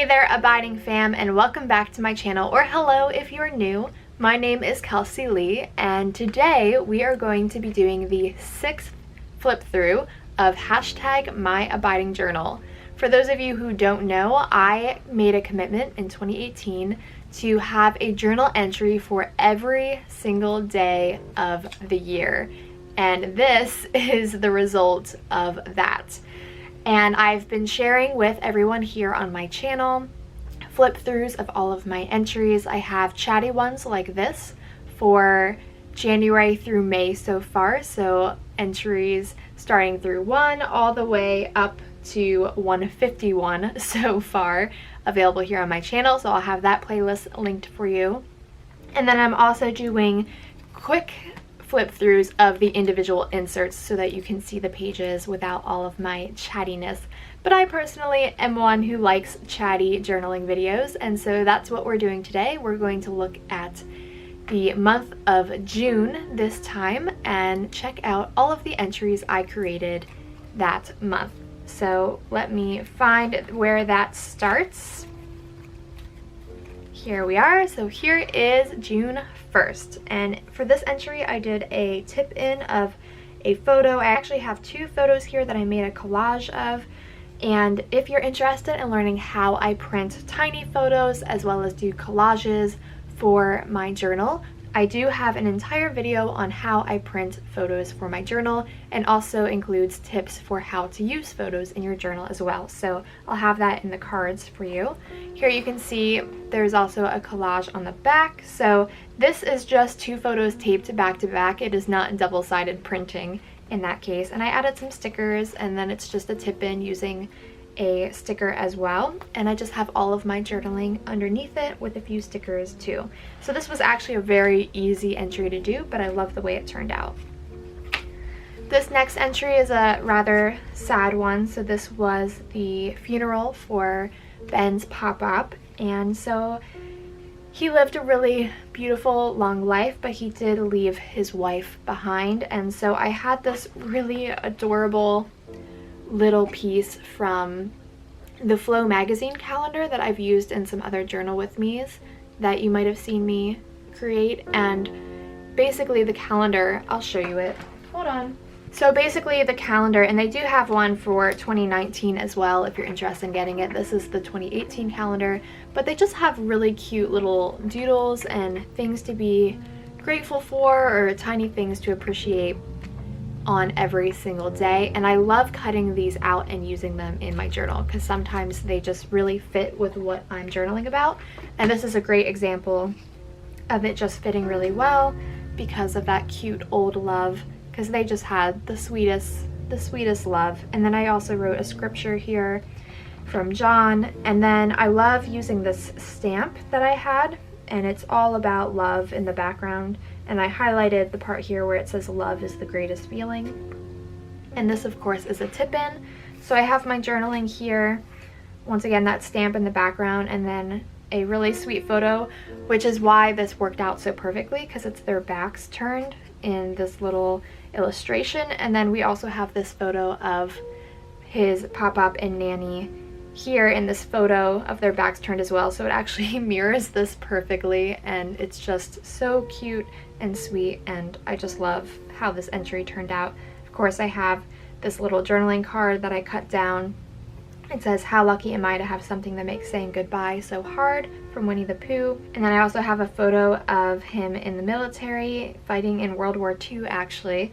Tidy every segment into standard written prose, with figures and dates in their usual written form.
Hey there, Abiding fam, and welcome back to my channel, or hello if you are new. My name is Kelsey Lee, and today we are going to be doing the 6th flip through of #MyAbidingJournal. For those of you who don't know, I made a commitment in 2018 to have a journal entry for every single day of the year, and this is the result of that. And I've been sharing with everyone here on my channel flip throughs of all of my entries. I have chatty ones like this for January through May so far, so entries starting through 1 all the way up to 151 so far available here on my channel, so I'll have that playlist linked for you. And then I'm also doing quick flip throughs of the individual inserts so that you can see the pages without all of my chattiness. But I personally am one who likes chatty journaling videos, and so that's what we're doing today. We're going to look at the month of June this time and check out all of the entries I created that month. So let me find where that starts. Here we are. So here is June 1st, and for this entry I did a tip in of a photo. I actually have 2 photos here that I made a collage of, and if you're interested in learning how I print tiny photos as well as do collages for my journal, I do have an entire video on how I print photos for my journal, and also includes tips for how to use photos in your journal as well. So I'll have that in the cards for you. Here you can see there's also a collage on the back. So this is just 2 photos taped back to back. It is not double-sided printing in that case. And I added some stickers, and then it's just a tip in using a sticker as well, and I just have all of my journaling underneath it with a few stickers too. So this was actually a very easy entry to do, but I love the way it turned out. This next entry is a rather sad one. So this was the funeral for Ben's pop-up, and so he lived a really beautiful long life, but he did leave his wife behind, and so I had this really adorable little piece from the Flow magazine calendar that I've used in some other journal with me's that you might have seen me create. And basically the calendar, I'll show you it, hold on. So basically the calendar, and they do have one for 2019 as well if you're interested in getting it. This is the 2018 calendar, but they just have really cute little doodles and things to be grateful for, or tiny things to appreciate on every single day. And I love cutting these out and using them in my journal because sometimes they just really fit with what I'm journaling about, and this is a great example of it just fitting really well because of that cute old love, because they just had the sweetest love. And then I also wrote a scripture here from John, and then I love using this stamp that I had, and it's all about love in the background, and I highlighted the part here where it says love is the greatest feeling. And this of course is a tip in. So I have my journaling here, once again that stamp in the background, and then a really sweet photo, which is why this worked out so perfectly, because it's their backs turned in this little illustration. And then we also have this photo of his pop-up and nanny here in this photo of their backs turned as well, so it actually mirrors this perfectly, and it's just so cute and sweet, and I just love how this entry turned out. Of course I have this little journaling card that I cut down. It says, "How lucky am I to have something that makes saying goodbye so hard," from Winnie the Pooh. And then I also have a photo of him in the military fighting in World War II actually,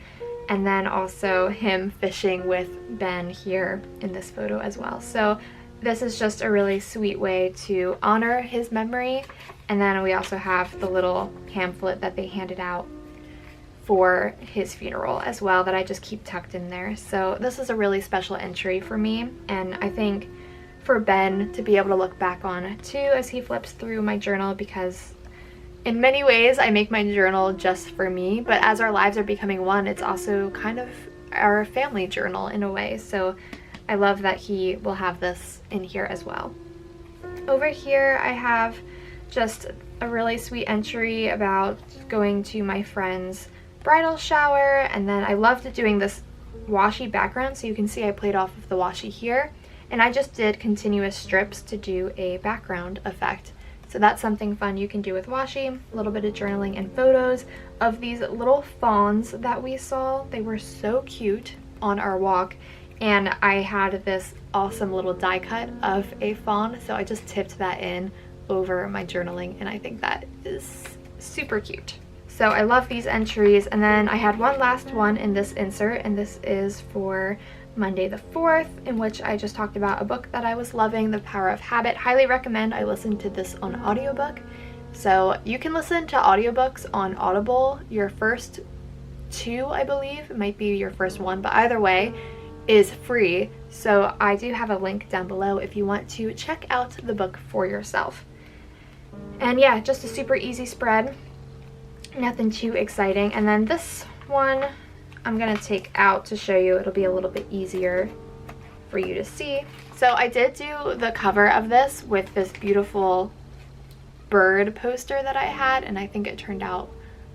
and then also him fishing with Ben here in this photo as well. So this is just a really sweet way to honor his memory. And then we also have the little pamphlet that they handed out for his funeral as well that I just keep tucked in there. So this is a really special entry for me, and I think for Ben to be able to look back on too as he flips through my journal, because in many ways I make my journal just for me, but as our lives are becoming one, it's also kind of our family journal in a way. So I love that he will have this in here as well. Over here I have just a really sweet entry about going to my friend's bridal shower, and then I loved doing this washi background, so you can see I played off of the washi here, and I just did continuous strips to do a background effect. So that's something fun you can do with washi. A little bit of journaling and photos of these little fawns that we saw. They were so cute on our walk, and I had this awesome little die cut of a fawn, so I just tipped that in over my journaling, and I think that is super cute. So I love these entries. And then I had one last one in this insert, and this is for Monday the 4th, in which I just talked about a book that I was loving, The Power of Habit. Highly recommend. I listened to this on audiobook. So you can listen to audiobooks on Audible. Your first two, I believe, it might be your first one, but either way is free. So I do have a link down below if you want to check out the book for yourself. And yeah, just a super easy spread. Nothing too exciting. And then this one I'm gonna take out to show you. It'll be a little bit easier for you to see. So I did do the cover of this with this beautiful bird poster that I had, and I think it turned out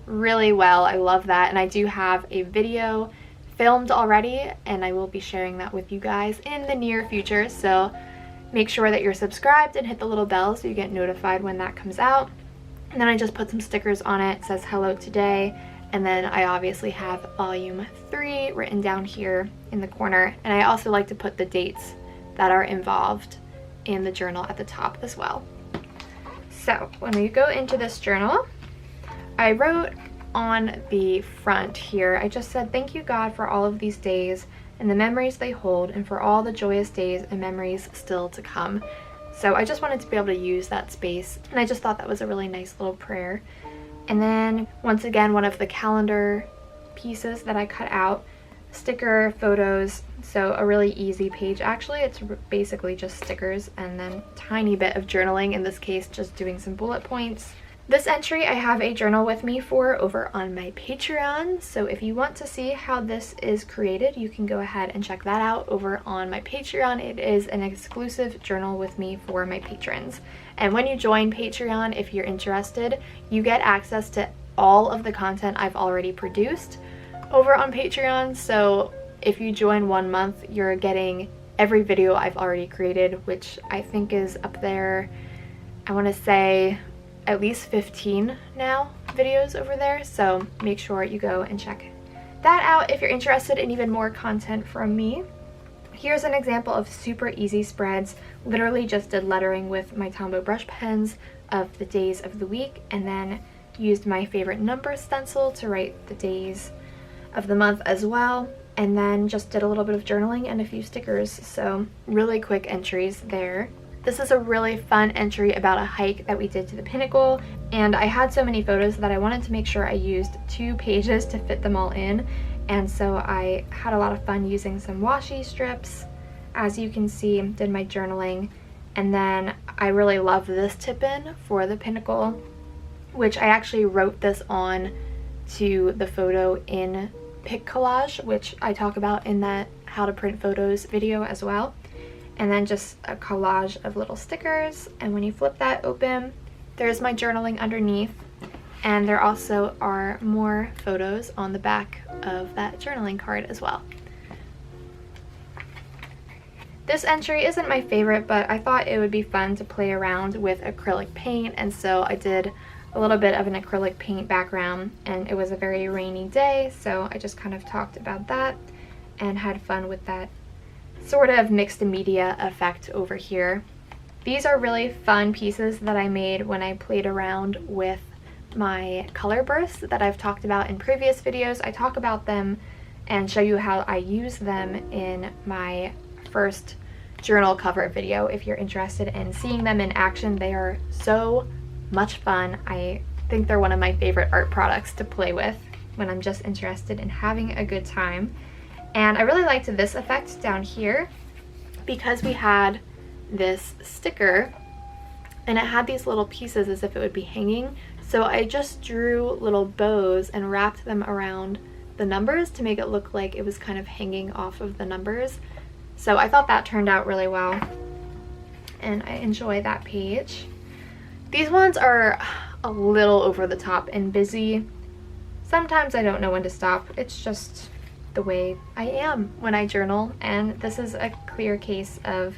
really well. I love that, and I do have a video filmed already, and I will be sharing that with you guys in the near future. So make sure that you're subscribed and hit the little bell so you get notified when that comes out. And then I just put some stickers on it. It says hello today. And then I obviously have volume 3 written down here in the corner. And I also like to put the dates that are involved in the journal at the top as well. So when we go into this journal, I wrote on the front here, I just said, thank you God for all of these days and the memories they hold, and for all the joyous days and memories still to come. So I just wanted to be able to use that space, and I just thought that was a really nice little prayer. And then once again, one of the calendar pieces that I cut out, sticker, photos, so a really easy page. Actually, it's basically just stickers and then tiny bit of journaling, in this case just doing some bullet points. This entry I have a journal with me for over on my Patreon, so if you want to see how this is created, you can go ahead and check that out over on my Patreon. It is an exclusive journal with me for my patrons. And when you join Patreon, if you're interested, you get access to all of the content I've already produced over on Patreon. So if you join 1 month, you're getting every video I've already created, which I think is up there, I want to say at least 15 now videos over there. So make sure you go and check that out if you're interested in even more content from me. Here's an example of super easy spreads. Literally just did lettering with my Tombow brush pens of the days of the week, and then used my favorite number stencil to write the days of the month as well, and then just did a little bit of journaling and a few stickers. So really quick entries there. This is a really fun entry about a hike that we did to the Pinnacle, and I had so many photos that I wanted to make sure I used 2 pages to fit them all in, and so I had a lot of fun using some washi strips. As you can see, did my journaling, and then I really love this tip-in for the Pinnacle, which I actually wrote this on to the photo in Pic Collage, which I talk about in that how to print photos video as well. And then just a collage of little stickers, and when you flip that open, there's my journaling underneath, and there also are more photos on the back of that journaling card as well. This entry isn't my favorite, but I thought it would be fun to play around with acrylic paint, and so I did a little bit of an acrylic paint background, and it was a very rainy day, so I just kind of talked about that and had fun with that sort of mixed media effect over here. These are really fun pieces that I made when I played around with my color bursts that I've talked about in previous videos. I talk about them and show you how I use them in my first journal cover video. If you're interested in seeing them in action, they are so much fun. I think they're one of my favorite art products to play with when I'm just interested in having a good time. And I really liked this effect down here because we had this sticker and it had these little pieces as if it would be hanging. So I just drew little bows and wrapped them around the numbers to make it look like it was kind of hanging off of the numbers. So I thought that turned out really well, and I enjoy that page. These ones are a little over the top and busy. Sometimes I don't know when to stop. It's just the way I am when I journal, and this is a clear case of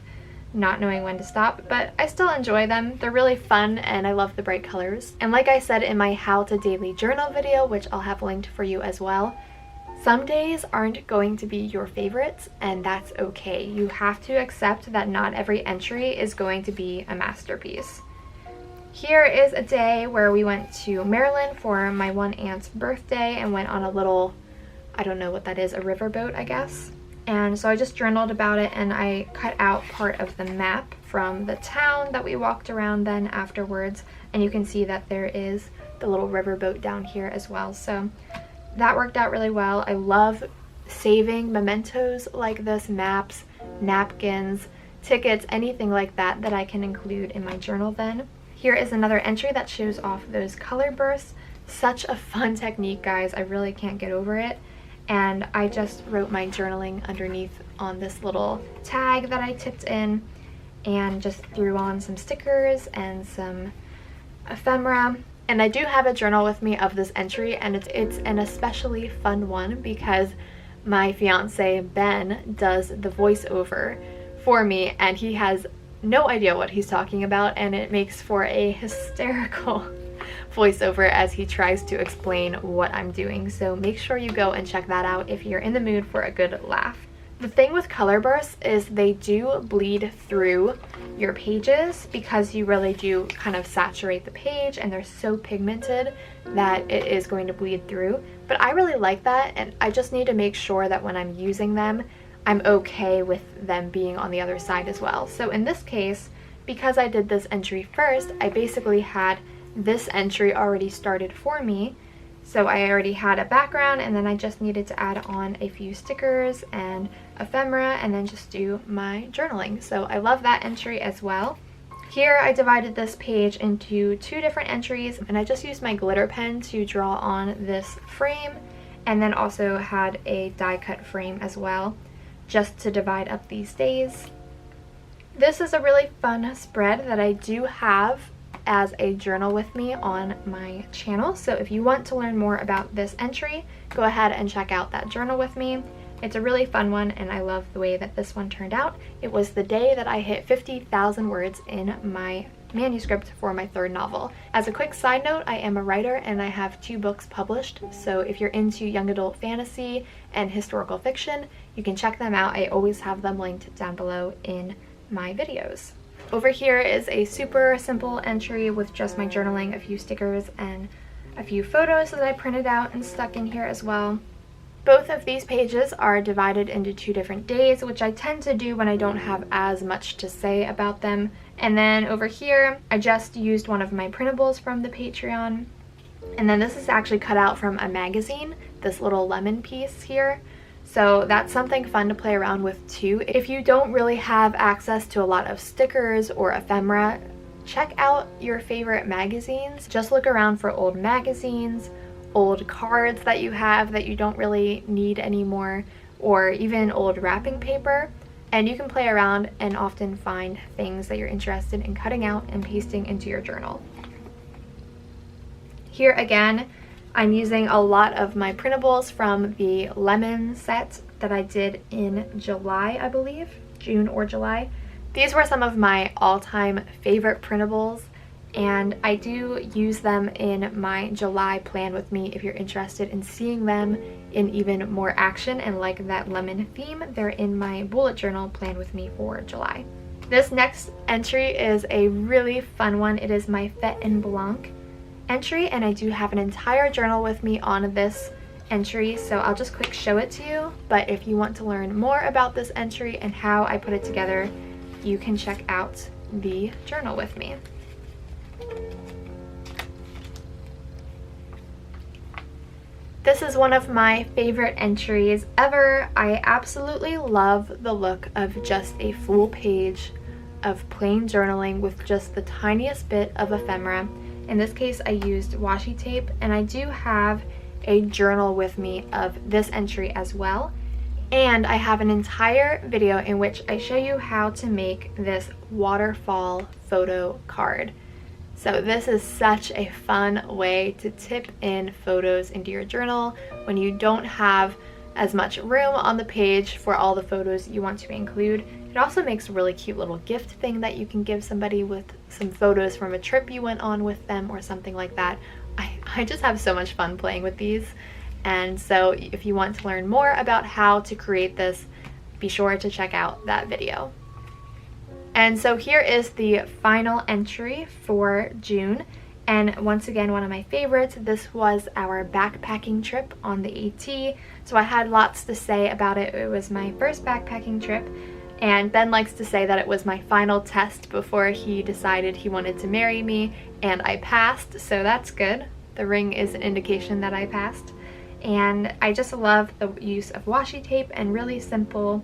not knowing when to stop, but I still enjoy them. They're really fun and I love the bright colors. And like I said in my How to Daily Journal video, which I'll have linked for you as well, some days aren't going to be your favorites, and that's okay. You have to accept that not every entry is going to be a masterpiece. Here is a day where we went to Maryland for my one aunt's birthday and went on a little, I don't know what that is, a riverboat, I guess. And so I just journaled about it, and I cut out part of the map from the town that we walked around then afterwards, and you can see that there is the little riverboat down here as well. So that worked out really well. I love saving mementos like this, maps, napkins, tickets, anything like that that I can include in my journal then. Here is another entry that shows off those color bursts. Such a fun technique, guys. I really can't get over it. And I just wrote my journaling underneath on this little tag that I tipped in and just threw on some stickers and some ephemera. And I do have a journal with me of this entry, and it's an especially fun one because my fiance Ben does the voiceover for me, and he has no idea what he's talking about, and it makes for a hysterical voiceover as he tries to explain what I'm doing. So make sure you go and check that out if you're in the mood for a good laugh. The thing with color bursts is they do bleed through your pages because you really do kind of saturate the page, and they're so pigmented that it is going to bleed through. But I really like that, and I just need to make sure that when I'm using them, I'm okay with them being on the other side as well. So in this case, because I did this entry first, I basically had this entry already started for me. So I already had a background, and then I just needed to add on a few stickers and ephemera and then just do my journaling. So I love that entry as well. Here I divided this page into 2 different entries, and I just used my glitter pen to draw on this frame, and then also had a die cut frame as well, just to divide up these days. This is a really fun spread that I do have as a journal with me on my channel. So if you want to learn more about this entry, go ahead and check out that journal with me. It's a really fun one, and I love the way that this one turned out. It was the day that I hit 50,000 words in my manuscript for my 3rd novel. As a quick side note, I am a writer and I have 2 books published, so if you're into young adult fantasy and historical fiction, you can check them out. I always have them linked down below in my videos. Over here is a super simple entry with just my journaling, a few stickers, and a few photos that I printed out and stuck in here as well. Both of these pages are divided into 2 different days, which I tend to do when I don't have as much to say about them. And then over here, I just used one of my printables from the Patreon. And then this is actually cut out from a magazine, this little lemon piece here. So that's something fun to play around with too. If you don't really have access to a lot of stickers or ephemera, check out your favorite magazines. Just look around for old magazines, old cards that you have that you don't really need anymore, or even old wrapping paper, and you can play around and often find things that you're interested in cutting out and pasting into your journal. Here again, I'm using a lot of my printables from the lemon set that I did in July, I believe, June or July. These were some of my all-time favorite printables, and I do use them in my July plan with me. If you're interested in seeing them in even more action and like that lemon theme, they're in my bullet journal plan with me for July. This next entry is a really fun one. It is my Fête en Blanc entry, and I do have an entire journal with me on this entry, so I'll just quick show it to you. But if you want to learn more about this entry and how I put it together, you can check out the journal with me. This is one of my favorite entries ever. I absolutely love the look of just a full page of plain journaling with just the tiniest bit of ephemera. In this case, I used washi tape, and I do have a journal with me of this entry as well. And I have an entire video in which I show you how to make this waterfall photo card. So this is such a fun way to tip in photos into your journal when you don't have as much room on the page for all the photos you want to include. It also makes a really cute little gift thing that you can give somebody with some photos from a trip you went on with them or something like that. I just have so much fun playing with these. And so if you want to learn more about how to create this, be sure to check out that video. And so here is the final entry for June. And once again, one of my favorites, this was our backpacking trip on the AT. So I had lots to say about it. It was my first backpacking trip. And Ben likes to say that it was my final test before he decided he wanted to marry me, and I passed, so that's good. The ring is an indication that I passed. And I just love the use of washi tape and really simple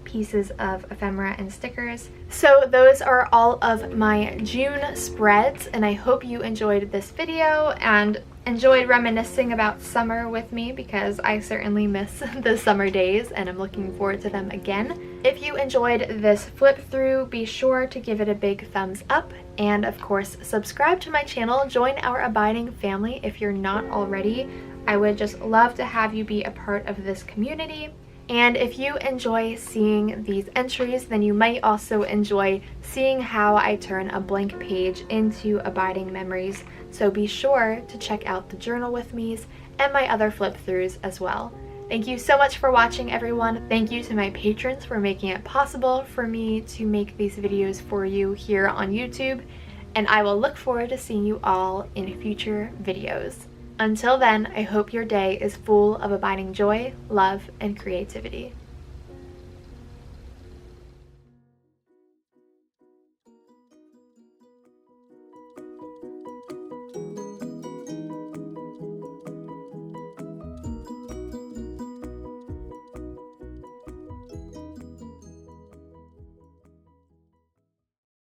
pieces of ephemera and stickers. So those are all of my June spreads, and I hope you enjoyed this video and enjoyed reminiscing about summer with me, because I certainly miss the summer days and I'm looking forward to them again. If you enjoyed this flip through, be sure to give it a big thumbs up, and of course subscribe to my channel. Join our abiding family if you're not already. I would just love to have you be a part of this community. And if you enjoy seeing these entries, then you might also enjoy seeing how I turn a blank page into abiding memories. So be sure to check out the journal with me's and my other flip throughs as well. Thank you so much for watching, everyone. Thank you to my patrons for making it possible for me to make these videos for you here on YouTube. And I will look forward to seeing you all in future videos. Until then, I hope your day is full of abiding joy, love, and creativity.